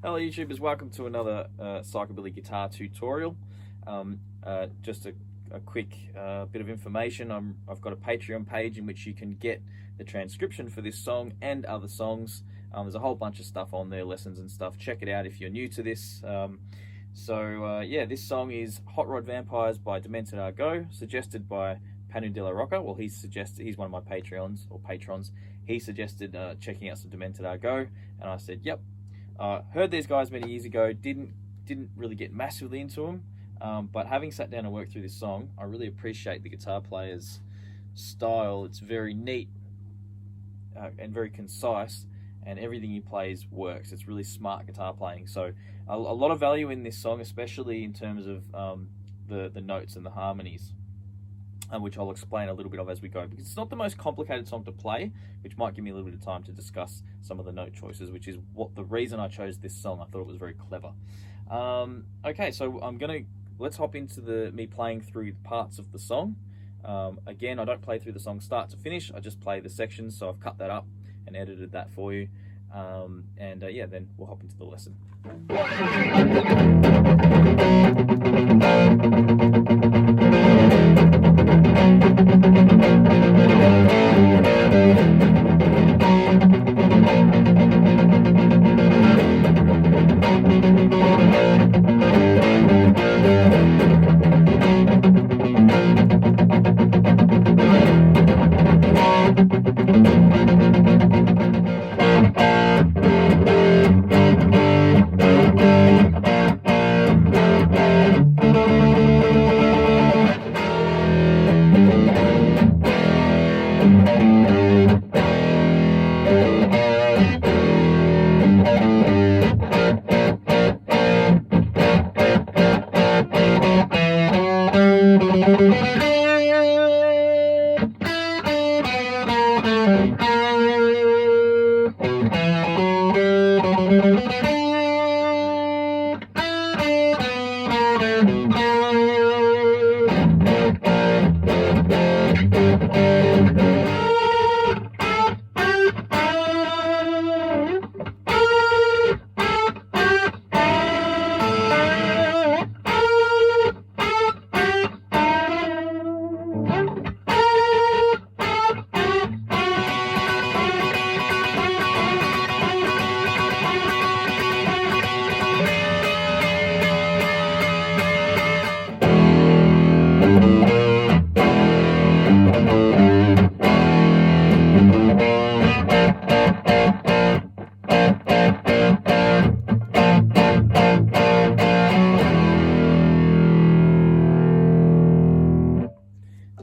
Hello YouTubers, welcome to another Psychobilly guitar tutorial. Just a quick bit of information. I've got a Patreon page in which you can get the transcription for this song and other songs. There's a whole bunch of stuff on there, lessons and stuff. Check it out if you're new to this. Yeah, this song is Hot Rod Vampires by Demented Are Go, suggested by Rockin. Well, he's one of my Patreons or patrons. He suggested checking out some Demented Are Go, and I said, yep. Heard these guys many years ago, didn't really get massively into them, but having sat down and worked through this song, I really appreciate the guitar player's style. It's very neat and very concise, and everything he plays works. It's really smart guitar playing. So a lot of value in this song, especially in terms of the notes and the harmonies, which I'll explain a little bit of as we go, because it's not the most complicated song to play, which might give me a little bit of time to discuss some of the note choices, which is the reason I chose this song. I thought it was very clever. Okay, so let's hop into me playing through parts of the song. Again, I don't play through the song start to finish, I just play the sections, so I've cut that up and edited that for you. Yeah, then we'll hop into the lesson.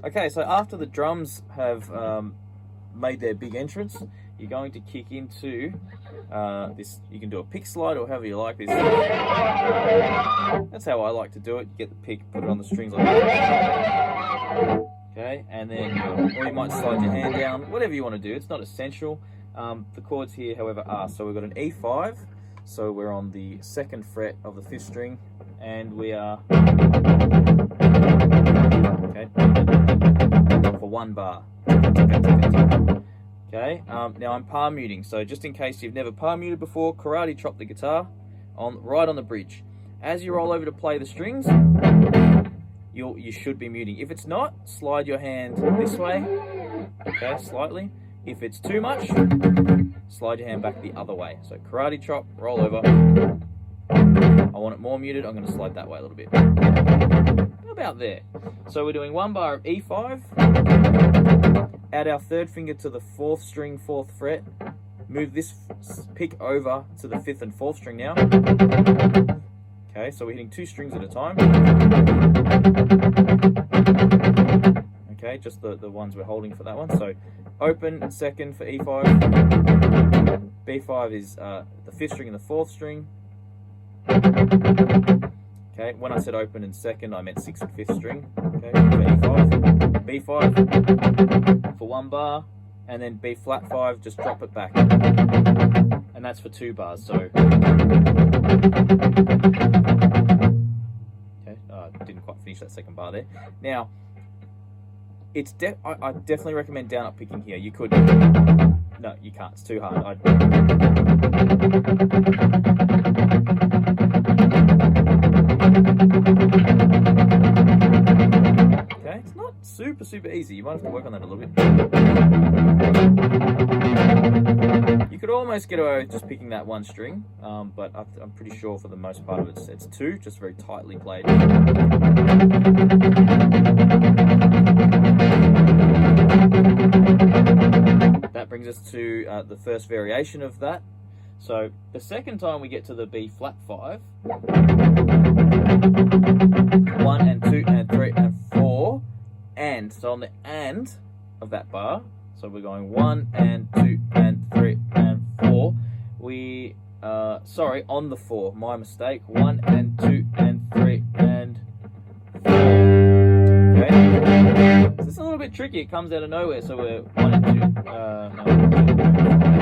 Okay, so after the drums have made their big entrance, you're going to kick into this. You can do a pick slide or however you like this. That's how I like to do it. You get the pick, put it on the strings like that. Okay, and then, or you might slide your hand down, whatever you want to do. It's not essential. The chords here, however, are, so we've got an E5, so we're on the 2nd fret of the 5th string, and we are, okay, for 1 bar. Okay, now I'm palm muting, so just in case you've never palm muted before, karate chop the guitar right on the bridge. As you roll over to play the strings, you should be muting. If it's not, slide your hand this way, okay, slightly. If it's too much, slide your hand back the other way. So karate chop, roll over. I want it more muted, I'm going to slide that way a little bit. About there. So we're doing 1 bar of E5, add our 3rd finger to the 4th string, 4th fret, move this pick over to the 5th and 4th string now. Okay, so we're hitting 2 strings at a time. Okay, just the ones we're holding for that one. So open 2nd for E5, B5 is the 5th string and the 4th string. Okay, when I said open and 2nd, I meant 6th and 5th string. Okay, for E5, B5 for 1 bar, and then B flat 5, just drop it back. And that's for 2 bars, so. Okay, didn't quite finish that 2nd bar there. Now, it's I definitely recommend down up picking here. You could, no, you can't, it's too hard. super easy. You might have to work on that a little bit. You could almost get away with just picking that one string, but I'm pretty sure for the most part of it, it's two, just very tightly played. That brings us to the first variation of that. So the second time we get to the B flat 5, 1 and 2 and 3 and 4, and so on the and of that bar, so we're going 1 and 2 and 3 and 4. We sorry, on the 4, my mistake. 1 and 2 and 3 and 4. Okay, so it's a little bit tricky. It comes out of nowhere. So we're 1 and 2, 1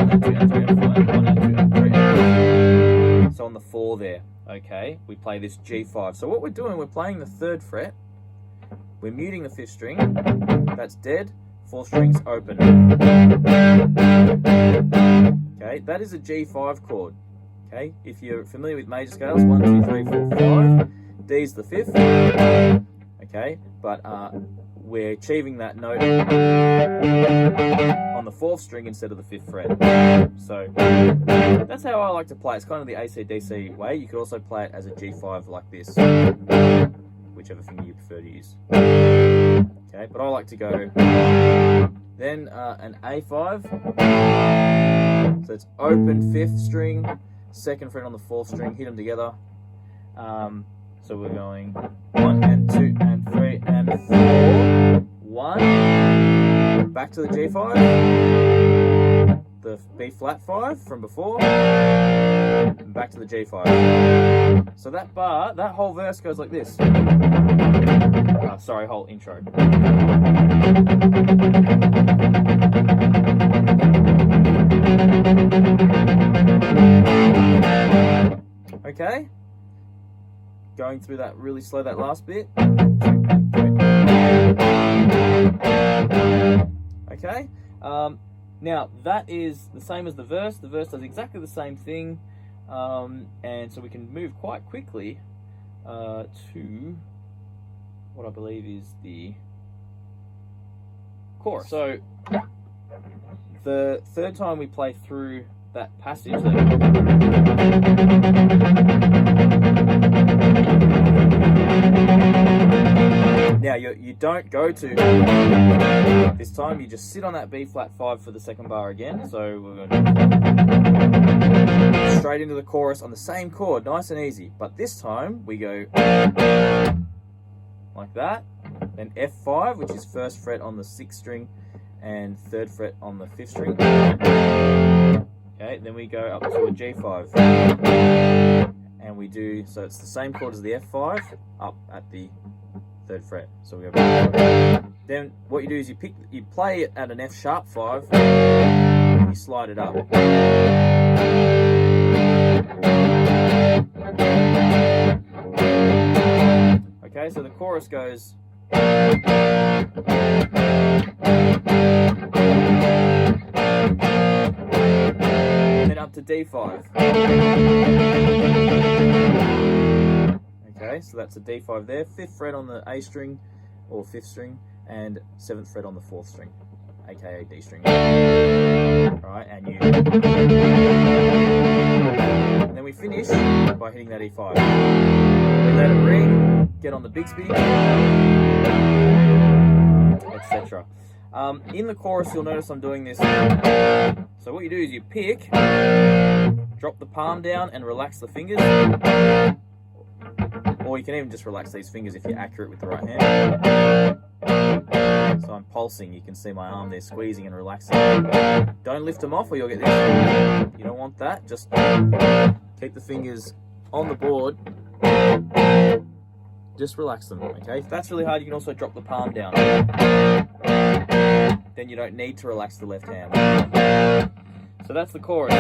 and 2 and 3 and 4, and 1 and 2 and 3 and 4. So on the 4 there. Okay, we play this G5. So what we're doing, we're playing the 3rd fret. We're muting the 5th string. That's dead. 4th string's open. Okay, that is a G5 chord. Okay, if you're familiar with major scales, 1, 2, 3, 4, 5. D's the 5th. Okay, but we're achieving that note on the 4th string instead of the 5th fret. So that's how I like to play. It's kind of the AC/DC way. You could also play it as a G5 like this, whichever finger you prefer to use. Okay, but I like to go then an A5. So it's open 5th string, 2nd fret on the 4th string, hit them together. So we're going 1 and 2 and 3 and 4. 1, back to the G5, the B flat 5 from before, and back to the G5. So that bar, that whole verse goes like this. Sorry, whole intro. Okay, going through that really slow, that last bit. Okay, now that is the same as the verse. The verse does exactly the same thing, and so we can move quite quickly to what I believe is the chorus. So the 3rd time we play through that passage, now you don't go to this time, you just sit on that B flat 5 for the 2nd bar again. So we're going to straight into the chorus on the same chord, nice and easy. But this time we go like that, then F5, which is 1st fret on the 6th string and 3rd fret on the 5th string. Okay, then we go up to a G5, and we do, so it's the same chord as the F5 up at the 3rd fret. So we go. Then what you do is you play it at an F sharp 5, and you slide it up. Okay, so the chorus goes. Then up to D5. Okay, so that's a D5 there. 5th fret on the A string or 5th string, and 7th fret on the 4th string, aka D string. Alright, and then we finish by hitting that E5. We let it ring, get on the Bixby, etc. In the chorus, you'll notice I'm doing this. So what you do is you pick, drop the palm down and relax the fingers. Or you can even just relax these fingers if you're accurate with the right hand. So I'm pulsing, you can see my arm there squeezing and relaxing. Don't lift them off or you'll get this. You don't want that, just keep the fingers on the board. Just relax them, okay? If that's really hard, you can also drop the palm down. Then you don't need to relax the left hand. So that's the chorus.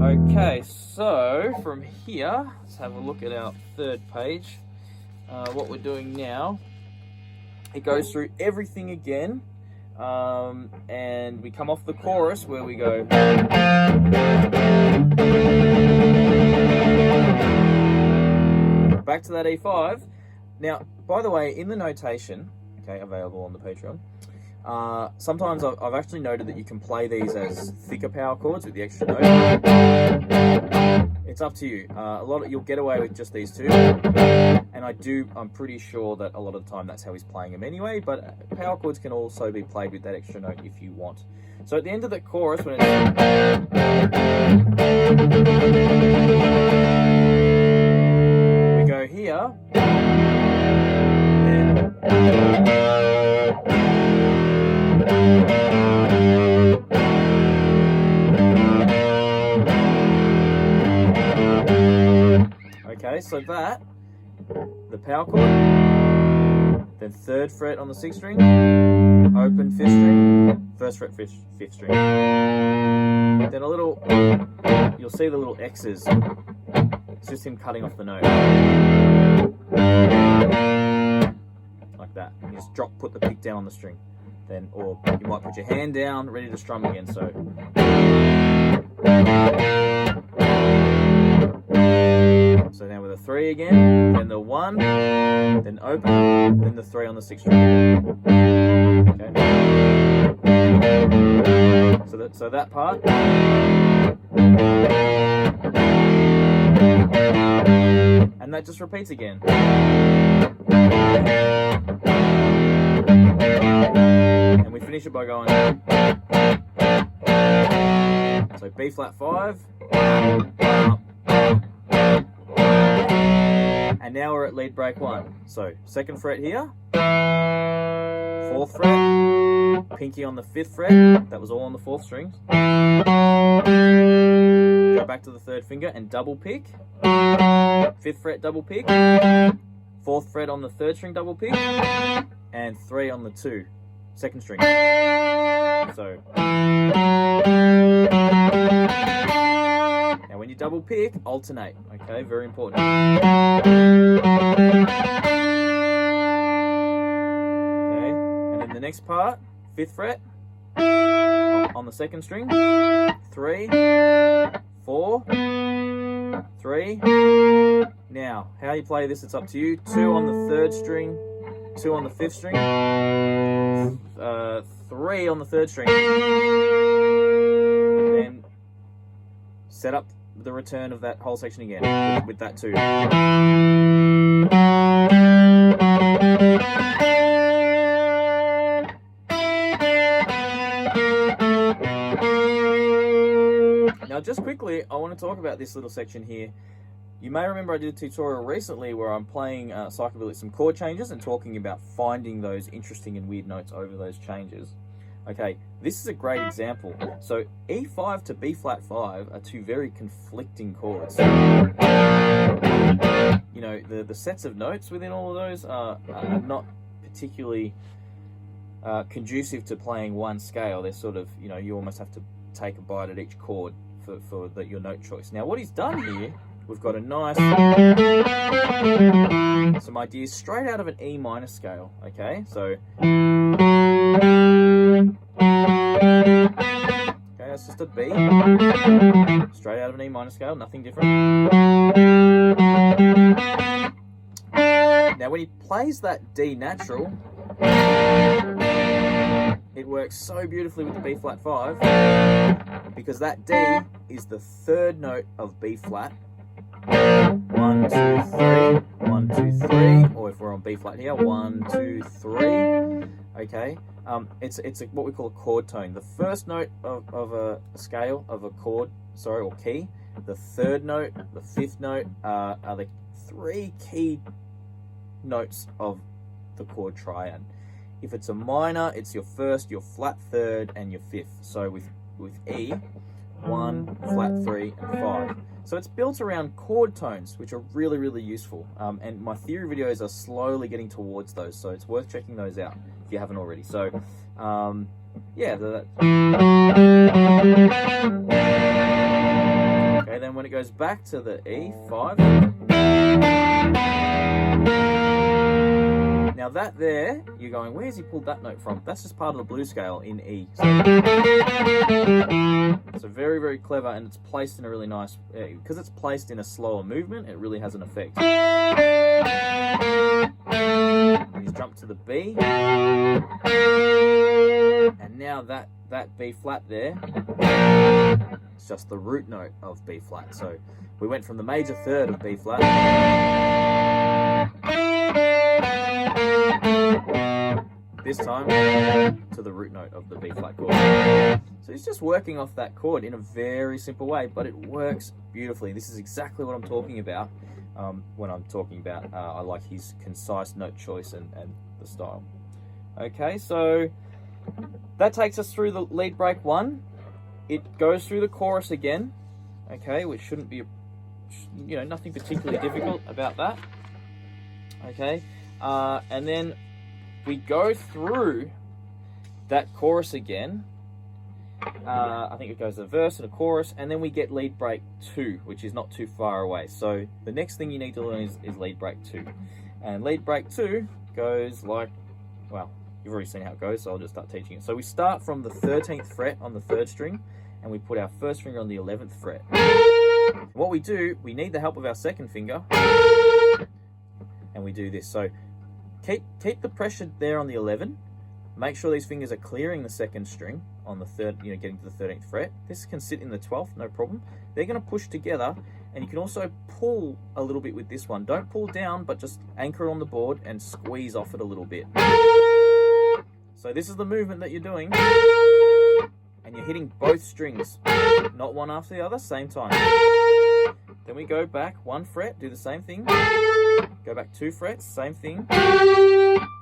Okay, so from here, let's have a look at our 3rd page. What we're doing now, it goes through everything again, and we come off the chorus where we go back to that E5. Now, by the way, in the notation, okay, available on the Patreon, sometimes I've actually noted that you can play these as thicker power chords with the extra note. It's up to you. You'll get away with just these two, and I'm pretty sure that a lot of the time that's how he's playing them anyway, but power chords can also be played with that extra note if you want. So at the end of the chorus, when it's... we go here, okay, so that, the power chord, then 3rd fret on the 6th string, open 5th string, 1st fret 5th string. Then you'll see the little X's. It's just him cutting off the note. Like that. You just put the pick down on the string. Then, or you might put your hand down, ready to strum again, so. So now with a 3 again, then the 1, then open, then the 3 on the 6th string. Okay. So that part. And that just repeats again. And we finish it by going. So B flat 5. And now we're at lead break 1. So 2nd fret here, 4th fret, pinky on the 5th fret, that was all on the 4th strings. Go back to the 3rd finger and double pick, 5th fret double pick, 4th fret on the 3rd string double pick, and 3 on the 2nd string. So now when you double pick, alternate, okay, very important. Okay, and then the next part, 5th fret, on the 2nd string, 3, 4, 3. Now, how you play this, it's up to you. 2 on the 3rd string, 2 on the 5th string, 3 on the 3rd string. Then set up the return of that whole section again with that 2. Now just quickly, I want to talk about this little section here. You may remember I did a tutorial recently where I'm playing Psychobilly some chord changes and talking about finding those interesting and weird notes over those changes. Okay, this is a great example. So E5 to B flat 5 are two very conflicting chords. You know, the sets of notes within all of those are not particularly conducive to playing one scale. They're sort of, you know, you almost have to take a bite at each chord for your note choice. Now what he's done here, we've got a nice, some ideas straight out of an E minor scale, okay? So, okay, that's just a B, straight out of an E minor scale, nothing different. Now when he plays that D natural, it works so beautifully with the B flat 5 because that D is the 3rd note of B flat. 1, 2, 3, 1, 2, 3, or if we're on B flat here, 1, 2, 3. Okay, it's what we call a chord tone. The first note of a scale of a chord, sorry, or key. The 3rd note, the 5th note are the 3 key notes of the chord triad. If it's a minor, it's your 1st, your flat 3rd, and your 5th. So with E, 1, flat 3, and 5. So it's built around chord tones, which are really, really useful. And my theory videos are slowly getting towards those, so it's worth checking those out if you haven't already. So, yeah. Okay, then when it goes back to the E5. Now Now that there, you're going, where's he pulled that note from? That's just part of the blues scale in E. So very, very clever, and it's placed in a really nice, because it's placed in a slower movement, it really has an effect. And he's jumped to the B. And now that B flat there, it's just the root note of B flat. So we went from the major third of B flat this time to the root note of the B flat chord. So he's just working off that chord in a very simple way, but it works beautifully. This is exactly what I'm talking about when I'm talking about I like his concise note choice and the style. Okay, so that takes us through the lead break 1. It goes through the chorus again, okay, which shouldn't be, nothing particularly difficult about that. Okay, and then we go through that chorus again. I think it goes a verse and a chorus, and then we get lead break 2, which is not too far away. So the next thing you need to learn is lead break 2. And lead break 2 goes like, well, you've already seen how it goes, so I'll just start teaching it. So we start from the 13th fret on the 3rd string, and we put our 1st finger on the 11th fret. What we do, we need the help of our 2nd finger, and we do this. So keep the pressure there on the 11. Make sure these fingers are clearing the 2nd string on the 3rd, getting to the 13th fret. This can sit in the 12th, no problem. They're going to push together, and you can also pull a little bit with this one. Don't pull down, but just anchor it on the board and squeeze off it a little bit. So this is the movement that you're doing, and you're hitting both strings, not one after the other, same time. Then we go back 1 fret, do the same thing. Go back 2 frets, same thing.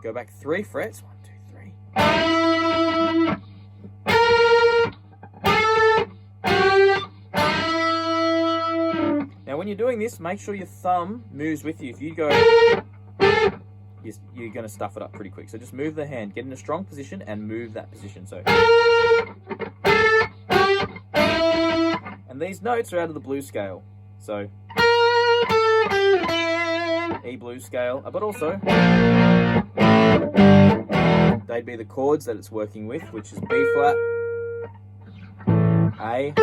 Go back 3 frets, 1, 2, 3. Now when you're doing this, make sure your thumb moves with you. If you go, you're going to stuff it up pretty quick. So just move the hand, get in a strong position and move that position. So, and these notes are out of the blues scale. So E blues scale, but also they'd be the chords that it's working with, which is B flat, A,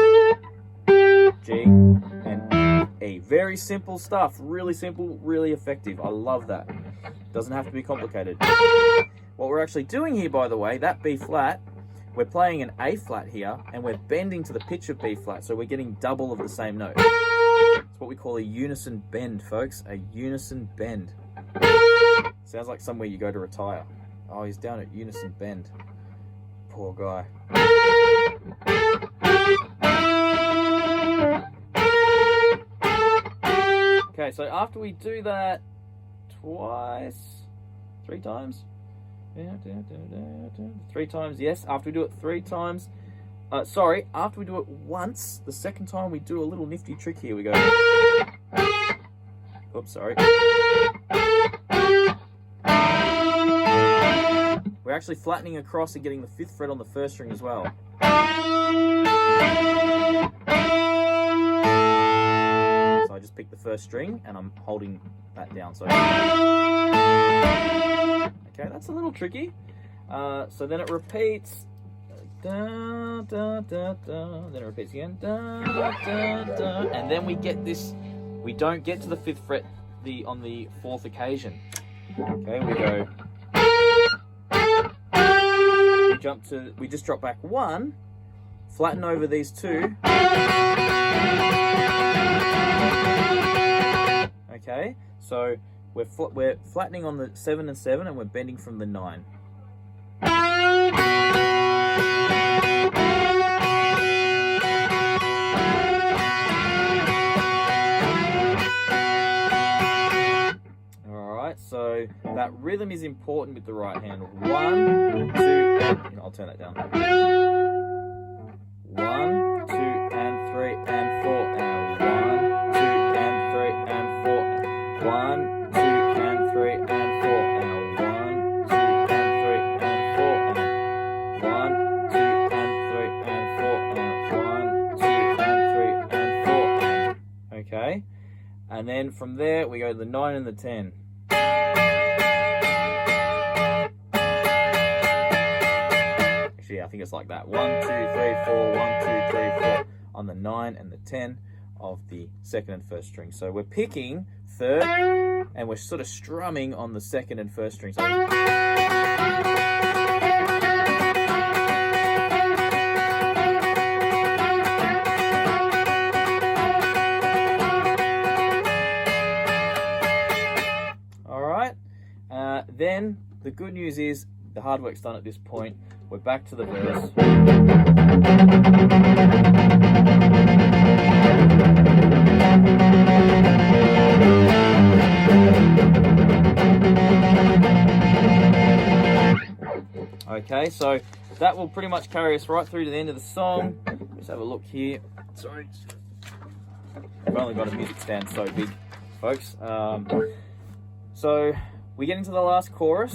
G, and E. Very simple stuff, really simple, really effective. I love that. Doesn't have to be complicated. What we're actually doing here, by the way, that B flat, we're playing an A flat here, and we're bending to the pitch of B flat, so we're getting double of the same note. It's what we call a unison bend, folks. A unison bend. Sounds like somewhere you go to retire. Oh, he's down at unison bend. Poor guy. Okay, so after we do that twice, 3 times? 3 times, yes. After we do it 3 times, after we do it once, the 2nd time we do a little nifty trick here. We go, oops, sorry. We're actually flattening across and getting the 5th fret on the 1st string as well. So I just pick the 1st string and I'm holding that down. So, okay, that's a little tricky. So then it repeats. Da, da, da, da. Then it repeats again. Da, da, da. And then we get this. We don't get to the 5th fret on the 4th occasion. Okay, we go. We just drop back 1, flatten over these 2. Okay, so we're flattening on the 7 and 7, and we're bending from the 9. So that rhythm is important with the right hand. 1, 2, and I'll turn that down. 1, 2, and 3, and 4, and 1, 2, and 3, and 4, 1, 2, and 3, and 4, and 1, 2, and 3, and 4, and 1, 2, and 3, and 4, and 1, 2, and 3, and 4. Okay, and then from there we go to the 9 and the 10. fingers like that. 1, 2, 3, 4, 1, 2, 3, 4 on the 9 and the 10 of the second and first string. So we're picking third and we're sort of strumming on the second and first string. So then the good news is the hard work's done at this point. We're back to the verse. Okay, so that will pretty much carry us right through to the end of the song. Let's have a look here. Sorry, I've only got a music stand so big, folks. So we get into the last chorus.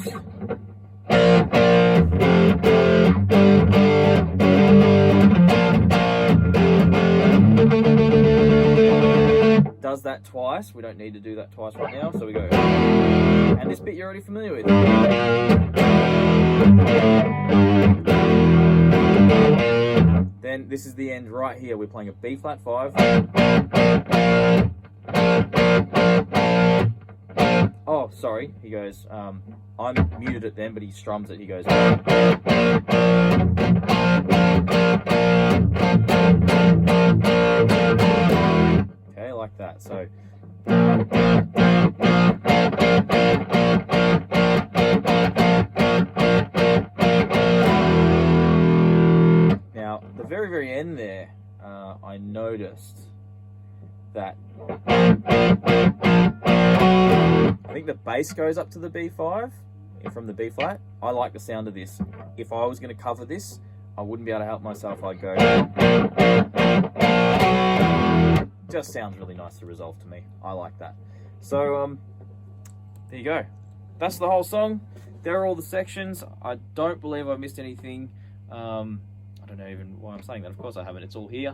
Does that twice. We don't need to do that twice right now, so we go. And this bit you're already familiar with. Then this is the end right here. We're playing a B flat 5. Oh, sorry, he goes, I'm muted it then, but he strums it, he goes. Okay, like that, so. Now, the very, very end there, I noticed that I think the bass goes up to the B5 from the B flat. I like the sound of this. If I was going to cover this, I wouldn't be able to help myself. I'd go. Just sounds really nice to resolve to me. I like that. So there you go. That's the whole song. There are all the sections. I don't believe I missed anything. I don't know even why I'm saying that. Of course I haven't. It's all here.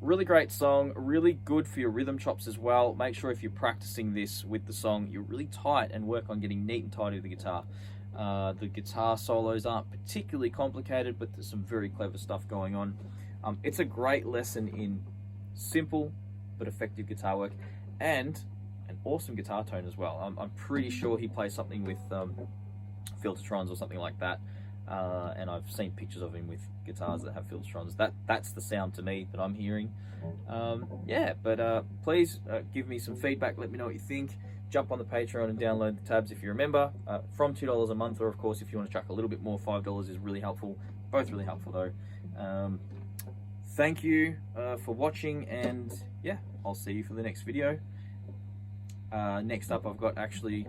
Really great song, really good for your rhythm chops as well. Make sure if you're practicing this with the song, you're really tight and work on getting neat and tidy with the guitar. The guitar solos aren't particularly complicated, but there's some very clever stuff going on. It's a great lesson in simple but effective guitar work and an awesome guitar tone as well. I'm pretty sure he plays something with Filtertrons or something like that. And I've seen pictures of him with guitars that have Filtertrons. That's the sound to me that I'm hearing. Yeah, but please give me some feedback. Let me know what you think. Jump on the Patreon and download the tabs if you remember. From $2 a month, or of course if you want to chuck a little bit more, $5 is really helpful. Both really helpful though. Thank you for watching, and yeah, I'll see you for the next video. Next up I've got actually,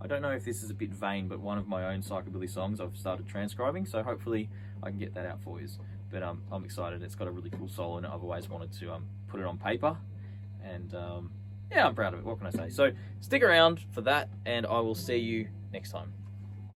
I don't know if this is a bit vain, but one of my own Psychobilly songs I've started transcribing, so hopefully I can get that out for you. But I'm excited. It's got a really cool solo in it. I've always wanted to put it on paper, and yeah, I'm proud of it. What can I say? So stick around for that, and I will see you next time.